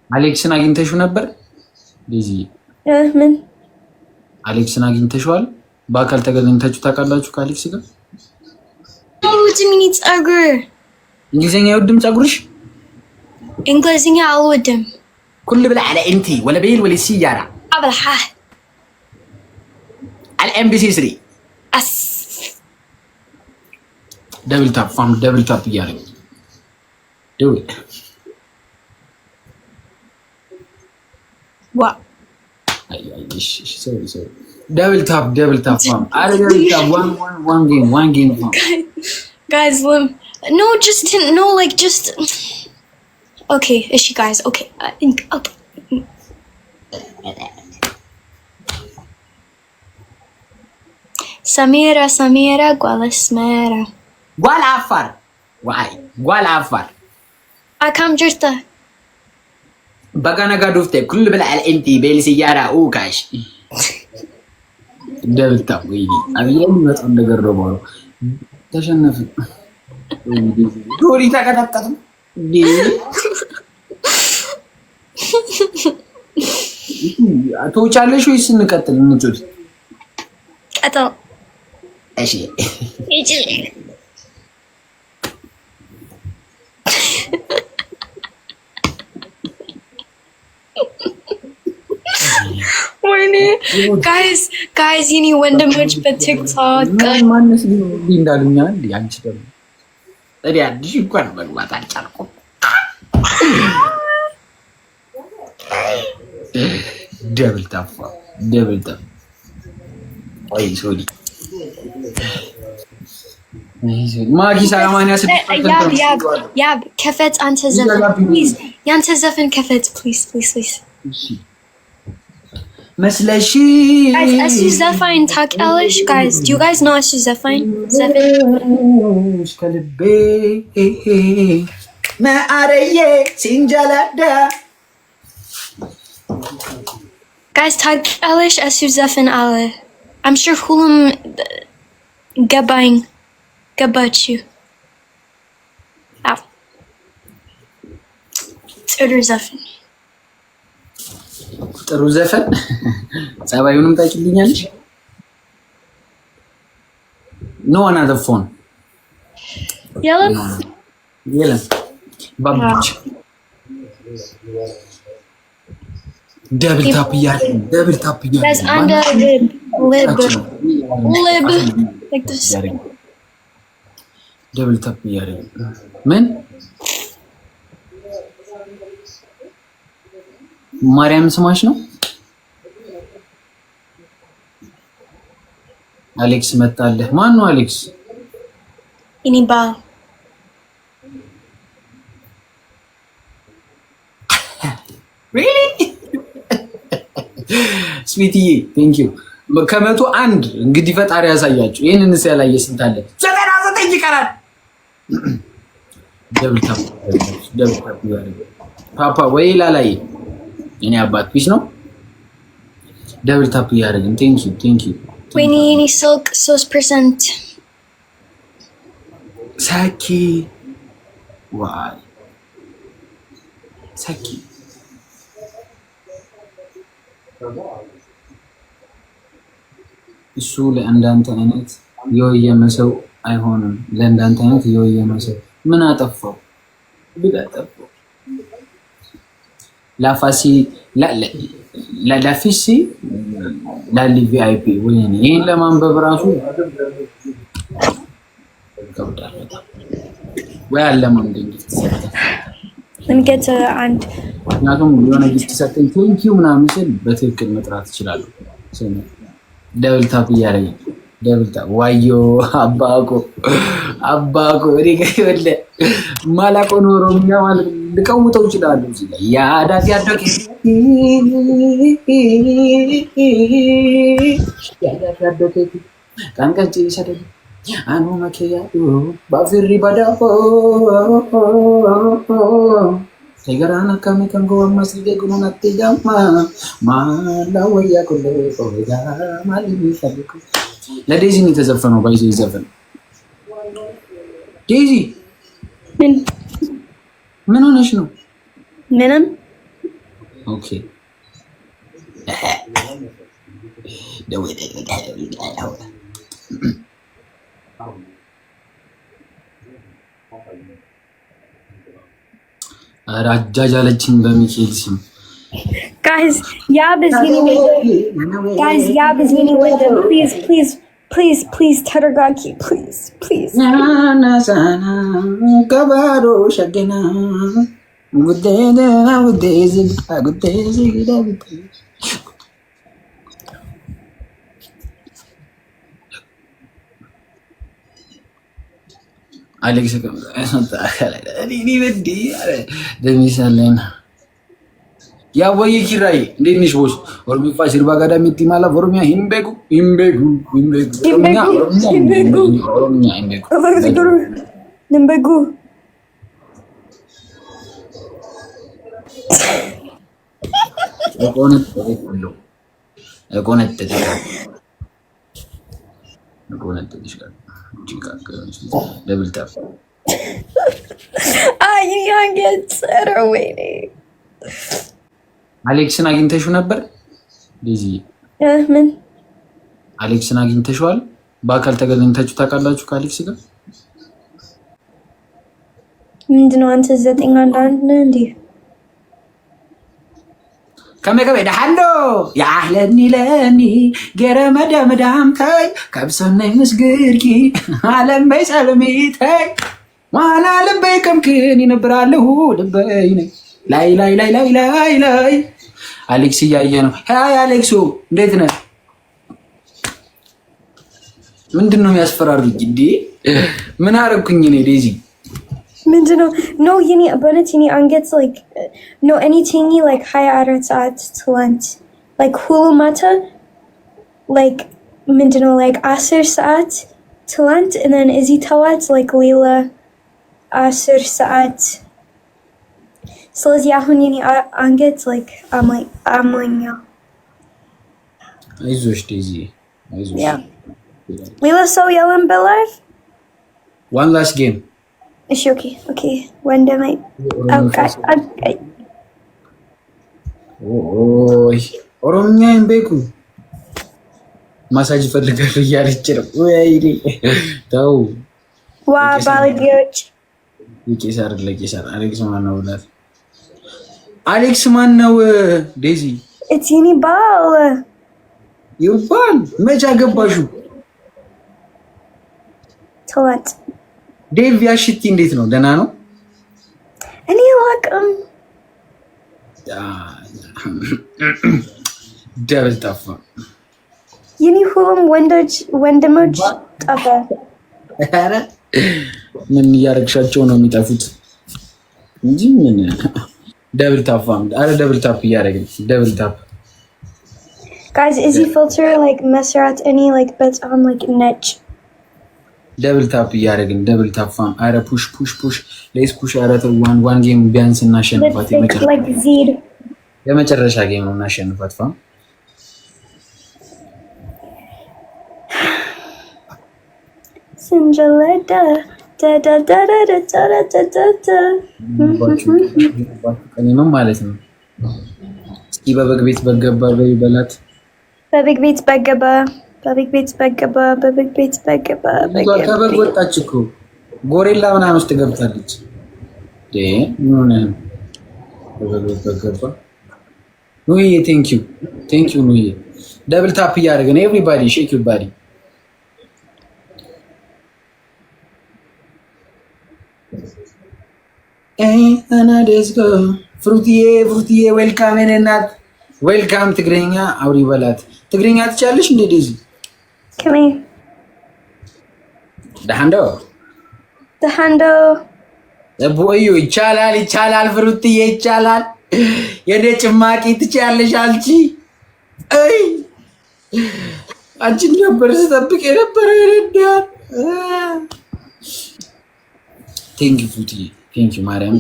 አሌክስን አግኝተሽው ነበር? ዲዚ ምን አሌክስን አግኝተሽዋል? በአካል ተገናኝታችሁ ታውቃላችሁ ከአሌክስ ጋር? ምን ጸጉር እንግሊዝኛ አይወድም ጸጉርሽ? እንግሊዝኛ አልወድም። كل بلا على انتي ولا بيل ولا سيارة قبل حاه على ام بي سي 3 اس دبل تاب فام دبل تاب ياري do it what اي sorry دبل تاب فام على دبل تاب one game فام guys no just no like just okay is she guys okay okay Samira Gualasmera Gualafar why Gualafar أكم جرته بقى قادوفته كل بلا على انتي بيل سيارة او كاش دبل تاب ويلي ابي ما تقول نجربه تشنف دوري تاكاتاتم دي توچالش ወይስ እንቀጥል እንጩት? ቀጥል። እሺ እጂ ወይኔ guys ይኒ ወንድሞች በቲክቶክ ማንስ እንዳሉኛ እንዴ አንቺ ደግሞ ታዲያ አዲስ እንኳን መግባት አልቻልኩም። ደብል ታፍ ወይ ሶዲ ማጊ ሰላማንያ ያብ ከፈት አንተ ዘፈን ፕሊዝ ያንተ ዘፈን ከፈት ፕሊዝ መስለሽ እሱ ዘፋኝ ታውቂያለሽ? guys do you guys know እሱ ዘፋኝ ከልቤ ማአረዬ ሲንጀላዳ guys ታውቂያለሽ? እሱ ዘፈን አለ I'm sure ሁሉም ገባችሁ ጥሩ ዘፈን ጸባዩንም ታውቂልኛለሽ? No another phone የለም ባምች ደብል ታፕ እያደረግን There's under lib like this ደብል ታፕ እያደረግን ምን ማርያም ስማሽ ነው? አሌክስ መጣለህ። ማን ነው አሌክስ? ኢኒባ really ስዊቲዬ ቴንክ ዩ ከመቶ አንድ እንግዲህ ፈጣሪ ያሳያችሁ። ይሄንንስ ያላየ ስንት አለ? 99 ይቀራል። ደብል ታፕ ፓፓ ወይ ላላይ እኔ አባት ፒስ ነው። ደብል ታፕ ያደርግን ቴንክ ዩ ወይኔ ስልክ 3% ሳኪ ዋይ ሳኪ እሱ ለእንዳንተ አይነት የወየመ ሰው አይሆንም። ለእንዳንተ አይነት የወየመ ሰው ምን አጠፋው? ብዳጠፋው ላፋሲ ላፊሲ ላሊ ቪአይፒ ወይኔ ይሄን ለማንበብ ራሱ ከብዳል ወይ አለማም እንግዲህ ተሰጠ እንገት አንድ ምክንያቱም የሆነ ጊፍት ሰጠኝ ቴንኪው ምናምን ስል በትክክል መጥራት እችላለሁ። ደብል ታፕ እያደረገ ደብል ታፕ ዋዮ አባኮ እኔ ከወለ ማላቆ ኦሮምኛ ማለት ልቀውጠው እችላለሁ። እዚህ ላይ ያዳፊ አደረገ ካንቀጭ ይሰደድ አኑ መከያዱ ባፍሪ ባዳፎ Segarana kami kanggo masjid gunung atijama mala waya kulle oga malimi sabiku la Daisy ni ተዘፈነው ባይዘ ይዘፈን Daisy ምን ሆነሽ ነው? ምንም ኦኬ አራጃጃለችን በሚካኤል ስም Guys, Yab is getting Guys, Yab is getting window. Please, Tadargaki, please. Sana kabaro shagena gudde Alex ደሚሳለን ያ ወይ ኪራይ እንዴት ነሽ ቦስ ኦሮሚያ ፋሲል ባጋዳ ሚቲ ማላ ኦሮሚያ ሂምቤጉ Double tap. You can't get better waiting. አሌክስን አግኝተሽው ነበር? ዲዚ ምን? አሌክስን አግኝተሽዋል? በአካል ተገናኝታችሁ ታውቃላችሁ ከአሌክስ ጋር? ምንድነው አንተ 911 ነህ እንዴ? ከመገበ ደሃሎ ያህለኒ ለኒ ገረመደ መዳምታይ ከብሰነይ መስግርኪ ዓለም በሰለሚታይ ዋና ልበይ ከምክን ይነብራለሁ ልበይ ነይ ላይ አሌክስ እያየ ነው። ሃይ አሌክሱ እንዴት ነህ? ምንድነው የሚያስፈራሩኝ እንዴ? ምን አረኩኝ እኔ ዴዚ? ምንድነው? No, but you need angets like no anything like high arat at talent like hulu mata like ምንድነው like asir saat talent and then izzy tawat like Leila asir saat. So is yahun you need angets like I'm yeah. አይዞሽ ዴዚ አይዞሽ። Yeah. Leila so yelling Bill live? One last game. Is she okay? When do I? Okay. ኦይ ኦሮምኛ እንበኩ ማሳጅ ፈልጋለሁ እያለች ነው። ወይኔ ተው ዋ ባልጆች ይቄሳር ለቄሳር አሌክስ ማን ነው ብላት አሌክስ ማን ነው ዴዚ? It's any ball. ይባል መቼ አገባሹ? Talent. ዴቭ ያሽቲ እንዴት ነው? ደህና ነው? እኔ አላውቅም። ደብል ጠፋ። የኔ ሁሉም ወንድሞች ጠፋ። ኧረ ምን እያደረግሻቸው ነው የሚጠፉት እንጂ ምን ደብል ታፕ አረ ደብል ታፕ እያደረግን ደብል ታፕ Guys, is he filter like መስራት እኔ like በጣም like ነጭ ደብል ታፕ እያደረግን ደብል ታፕ ፋም አረ ፑሽ ሌስ ፑሽ አረ ዋን ጌም ቢያንስ እናሸንፋት የመጨረሻ ጌም ነው እናሸንፋት ፋም ስንጀለዳ እኔም ማለት ነው እስኪ በበግ ቤት በገባ በይበላት በበግ ቤት በገባ ከበግ ወጣች እኮ ጎሬላ ምናምን ውስጥ ገብታለች ምን በበግ ቤት በገባ ኑዬ ቴንክ ዩ ኑዬ ደብል ታፕ እያደረግን ኤቭሪባዲ ሼክ ዩር ባዲ እና ዴስጎ ፍሩቲዬ ዌልካም እናት ዌልካም ትግረኛ አውሪ በላት ትግረኛ ትቻለሽ እንዴ ዴዚ ከኔ ደሃንዶ ቦዩ ይቻላል ፍሩቲዬ ይቻላል የኔ ጭማቂ ትቻለሽ አንቺ አይ አንቺ ነበር ስጠብቅ የነበረ ይረዳል ቴንክ ዩ ፍሩቲዬ ቴንክ ዩ ማርያም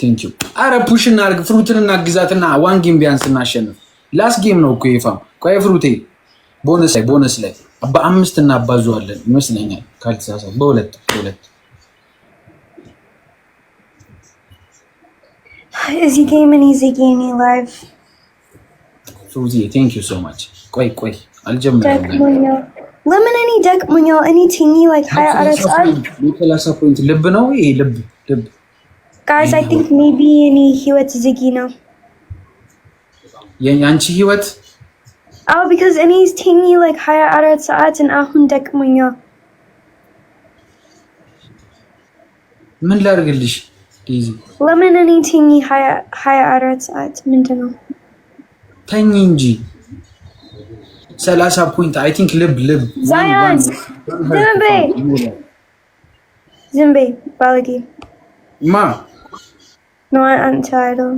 ቴንክ ዩ አረ ፑሽ እናድርግ ፍሩትን እናግዛትና ዋን ጌም ቢያንስ እናሸንፍ ላስ ጌም ነው እኮ ይፋም ቆይ ፍሩቴ ቦነስ ላይ በ5 እናባዙዋለን ይመስለኛል ካልተሳሳት በሁለት Is he gaming live? ፍሩቲ ቴንክ ዩ ሶ ማች። ቆይ አልጀመረም። ለምን እኔ ደክሞኛል። እኔ ቲኒ like 24 ሰዓት 30 ፖይንት ልብ ነው ይሄ ልብ guys I think maybe እኔ ህይወት ዝጊ ነው የአንቺ ህይወት because እኔ ቲኒ like 24 ሰዓት እና አሁን ደክሞኛል። ምን ላድርግልሽ ዲዚ? ለምን እኔ ቲኒ 24 ሰዓት ምንድነው? ተኝ እንጂ 30 ፖይንት አይ ቲንክ ልብ ዛያን ዝምቤ ባለጌ ማ no አንተ አይደለም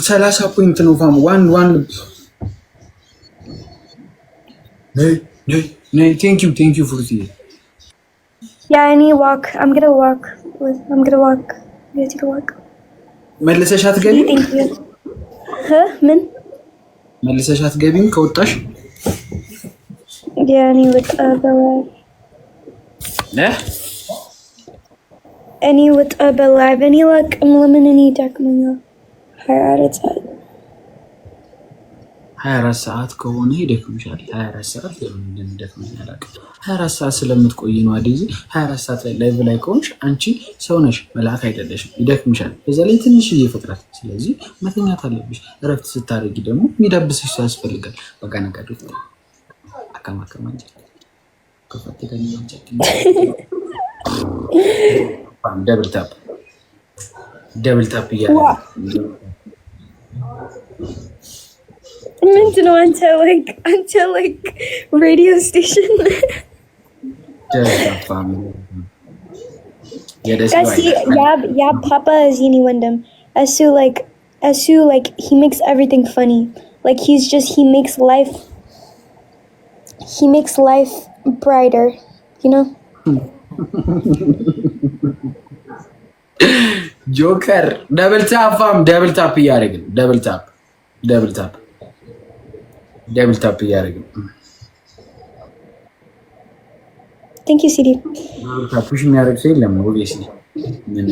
30 ፖይንት ነው ፋም ዋን ነይ ቴንክ ዩ ፍሩቲ yeah I need walk I'm gonna walk መልሰሽ አትገቢ ምን መልሰሽ አትገቢም ከወጣሽ ያኔ ወጣ በላይ እኔ ወጣ በላይ በኔ ለቅም ለምን እኔ ደክሞኛል 24 ሰዓት ከሆነ ይደክምሻል 24 ሰዓት ለምን እንደደክመኛል 24 ሰዓት ስለምትቆይ ነው አዲዚ 24 ሰዓት ላይ ላይቭ ላይ ከሆንሽ አንቺ ሰው ነሽ መልአክ አይደለሽም ይደክምሻል በዛ ላይ ትንሽ እየፈጥራት ስለዚህ መተኛት አለብሽ እረፍት ስታረጊ ደግሞ የሚዳብስሽ ሰው ያስፈልጋል በቃ ነቀዱት አካማከማ እንጂ ከፈተከኝ እንጂ ደብል ታፕ እያለ ምንድነው አንተ like radio station yeah papa is yini wondem asu like he makes everything funny like he makes life brighter you know ጆከር ደብል ታፕ እያደረግን ደብል ታፕ እያደረግን thank you cd ታፑሽ የሚያደርግ ሰው የለም ኦብቪየስሊ ምን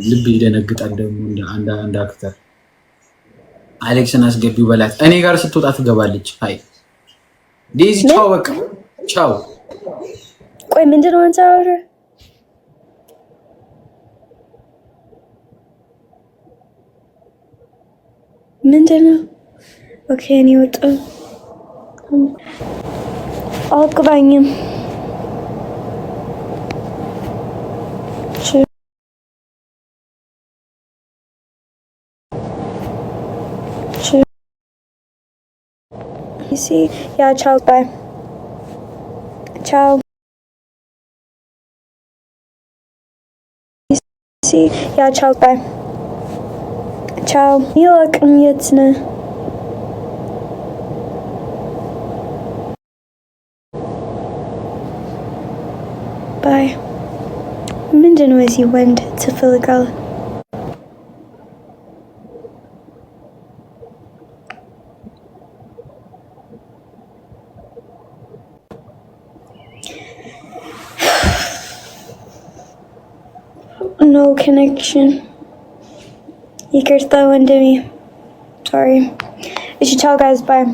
ልብ ይደነግጣል ደግሞ እንደ አክተር አሌክስን አስገቢው በላት እኔ ጋር ስትወጣ ትገባለች ሃይ ዴዚ ቻው በቃ ቻው ቆይ ምንድነው አንተ አውራ ምንድነው ኦኬ እኔ ወጣ አልገባኝም You see, yeah, ciao, bye. Ciao. You see, yeah, ciao, bye. Ciao. You look jetzt ne. Bye. ምንድን ነው እዚህ ወንድ ትፈልጋለህ? No connection. ይቅርታ ወንድሜ. Sorry. You should tell guys bye.